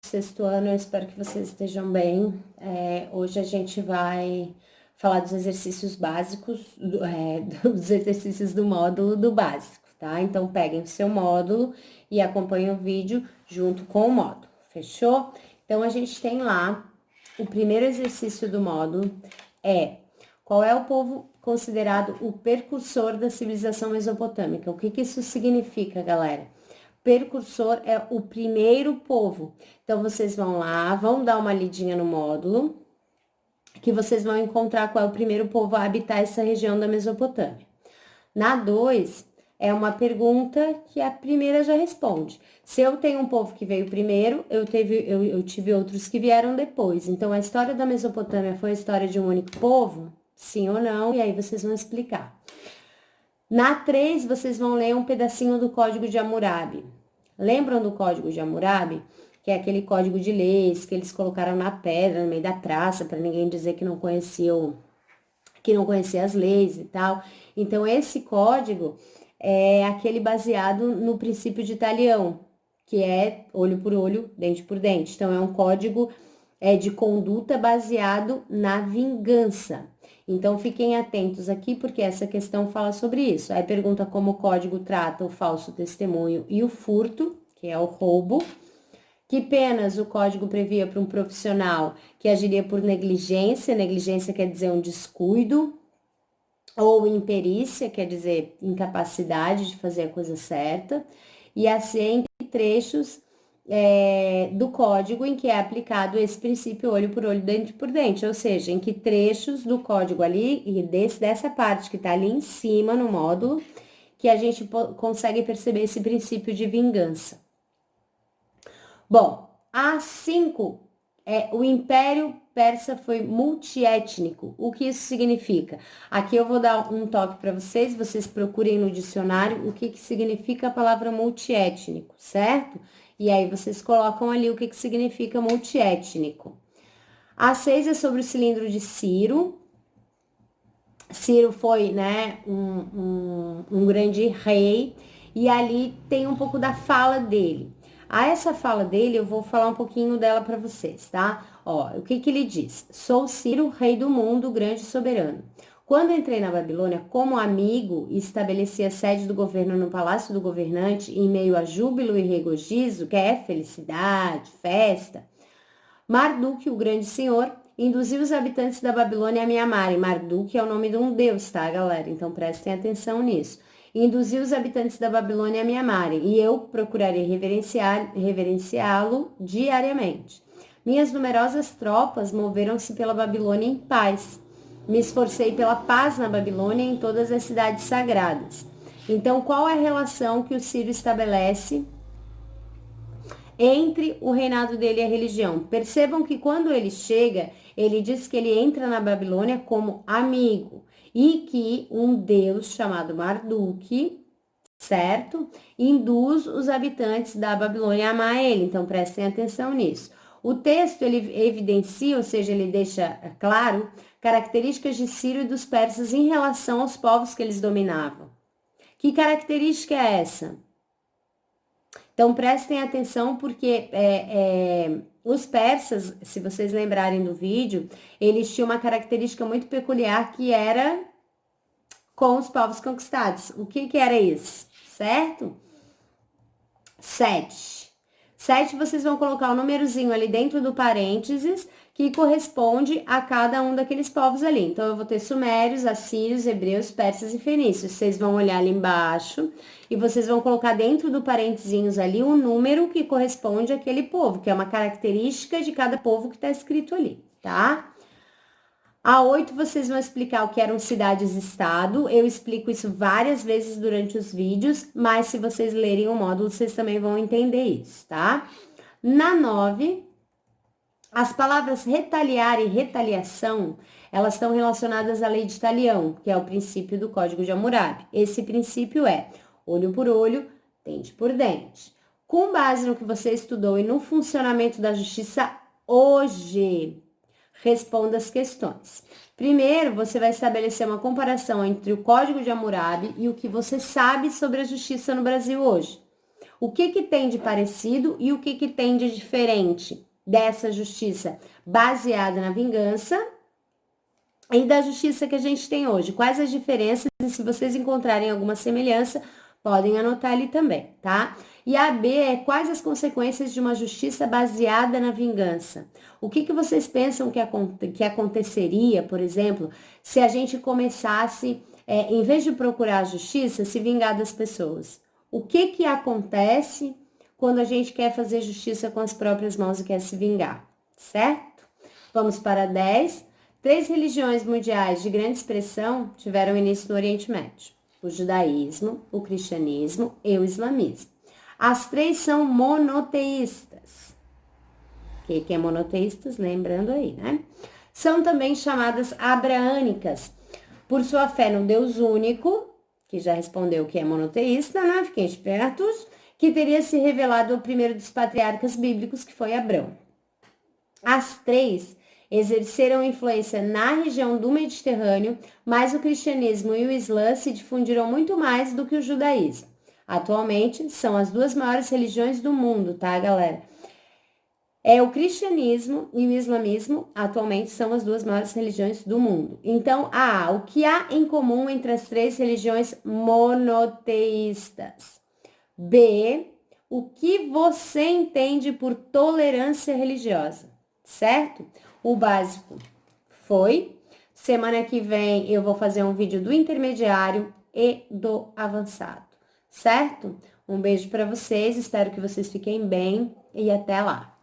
sexto ano, eu espero que vocês estejam bem. Hoje a gente vai falar dos exercícios básicos, dos exercícios do módulo do básico, tá? Então peguem o seu módulo e acompanhem o vídeo junto com o módulo, fechou? Então a gente tem lá, o primeiro exercício do módulo qual é o povo considerado o precursor da civilização mesopotâmica? O que isso significa, galera? Precursor é o primeiro povo. Então, vocês vão lá, vão dar uma lidinha no módulo, que vocês vão encontrar qual é o primeiro povo a habitar essa região da Mesopotâmia. Na 2, é uma pergunta que a primeira já responde. Se eu tenho um povo que veio primeiro, eu tive outros que vieram depois. Então, a história da Mesopotâmia foi a história de um único povo? Sim ou não? E aí vocês vão explicar. Na 3, vocês vão ler um pedacinho do Código de Hammurabi. Lembram do Código de Hammurabi? Que é aquele código de leis que eles colocaram na pedra, no meio da praça, para ninguém dizer que não conhecia as leis e tal. Então, esse código é aquele baseado no princípio de Talião, que é olho por olho, dente por dente. Então, é um código de conduta baseado na vingança. Então, fiquem atentos aqui, porque essa questão fala sobre isso. Aí pergunta como o código trata o falso testemunho e o furto, que é o roubo. Que penas o código previa para um profissional que agiria por negligência? Negligência quer dizer um descuido. Ou imperícia, quer dizer incapacidade de fazer a coisa certa. E assim, trechos do código em que é aplicado esse princípio olho por olho, dente por dente, ou seja, em que trechos do código ali, e dessa parte que está ali em cima no módulo, que a gente consegue perceber esse princípio de vingança. Bom, a 5 o Império Persa foi multiétnico. O que isso significa? Aqui eu vou dar um toque para vocês procurem no dicionário o que significa a palavra multiétnico, certo? E aí vocês colocam ali o que significa multiétnico. A 6 é sobre o cilindro de Ciro. Ciro foi, né, um grande rei, e ali tem um pouco da fala dele. A essa fala dele, eu vou falar um pouquinho dela para vocês, tá? Ó, o que ele diz? Sou Ciro, rei do mundo, grande e soberano. Quando entrei na Babilônia como amigo e estabeleci a sede do governo no palácio do governante, em meio a júbilo e regozijo, que é felicidade, festa, Marduk, o grande senhor, induziu os habitantes da Babilônia a me amarem. Marduk é o nome de um deus, tá, galera? Então prestem atenção nisso. Induziu os habitantes da Babilônia a me amarem, e eu procurarei reverenciá-lo diariamente. Minhas numerosas tropas moveram-se pela Babilônia em paz. Me esforcei pela paz na Babilônia e em todas as cidades sagradas. Então, qual é a relação que o Ciro estabelece entre o reinado dele e a religião? Percebam que quando ele chega, ele diz que ele entra na Babilônia como amigo e que um deus chamado Marduk, certo? Induz os habitantes da Babilônia a amar ele. Então prestem atenção nisso. O texto ele evidencia, ou seja, ele deixa claro características de Ciro e dos persas em relação aos povos que eles dominavam. Que característica é essa? Então, prestem atenção porque os persas, se vocês lembrarem do vídeo, eles tinham uma característica muito peculiar que era com os povos conquistados. O que era isso? Certo? 7. 7 vocês vão colocar o númerozinho ali dentro do parênteses que corresponde a cada um daqueles povos ali. Então, eu vou ter sumérios, assírios, hebreus, persas e fenícios. Vocês vão olhar ali embaixo e vocês vão colocar dentro do parênteses ali o número que corresponde àquele povo, que é uma característica de cada povo que está escrito ali, tá? A 8 vocês vão explicar o que eram cidades-estado. Eu explico isso várias vezes durante os vídeos, mas se vocês lerem o módulo, vocês também vão entender isso, tá? Na 9, as palavras retaliar e retaliação, elas estão relacionadas à lei de Talião, que é o princípio do Código de Hammurabi. Esse princípio é olho por olho, dente por dente. Com base no que você estudou e no funcionamento da justiça hoje, responda as questões. Primeiro, você vai estabelecer uma comparação entre o Código de Hammurabi e o que você sabe sobre a justiça no Brasil hoje. O que que tem de parecido e o que que tem de diferente dessa justiça baseada na vingança e da justiça que a gente tem hoje? Quais as diferenças? E se vocês encontrarem alguma semelhança, podem anotar ali também, tá? E a B é quais as consequências de uma justiça baseada na vingança? O que que vocês pensam que aconteceria, por exemplo, se a gente começasse, em vez de procurar a justiça, se vingar das pessoas? O que que acontece quando a gente quer fazer justiça com as próprias mãos e quer se vingar, certo? Vamos para 10. 3 religiões mundiais de grande expressão tiveram início no Oriente Médio: o judaísmo, o cristianismo e o islamismo. As 3 são monoteístas. O que é monoteístas? Lembrando aí, né? São também chamadas abraânicas, por sua fé no Deus único, que já respondeu que é monoteísta, né? Fiquem espertos, que teria se revelado ao primeiro dos patriarcas bíblicos, que foi Abrão. As 3 exerceram influência na região do Mediterrâneo, mas o cristianismo e o islã se difundiram muito mais do que o judaísmo. Atualmente, são as 2 maiores religiões do mundo, tá, galera? O cristianismo e o islamismo atualmente são as 2 maiores religiões do mundo. Então, o que há em comum entre as 3 religiões monoteístas? B, o que você entende por tolerância religiosa, certo? O básico foi. Semana que vem eu vou fazer um vídeo do intermediário e do avançado, certo? Um beijo para vocês, espero que vocês fiquem bem e até lá.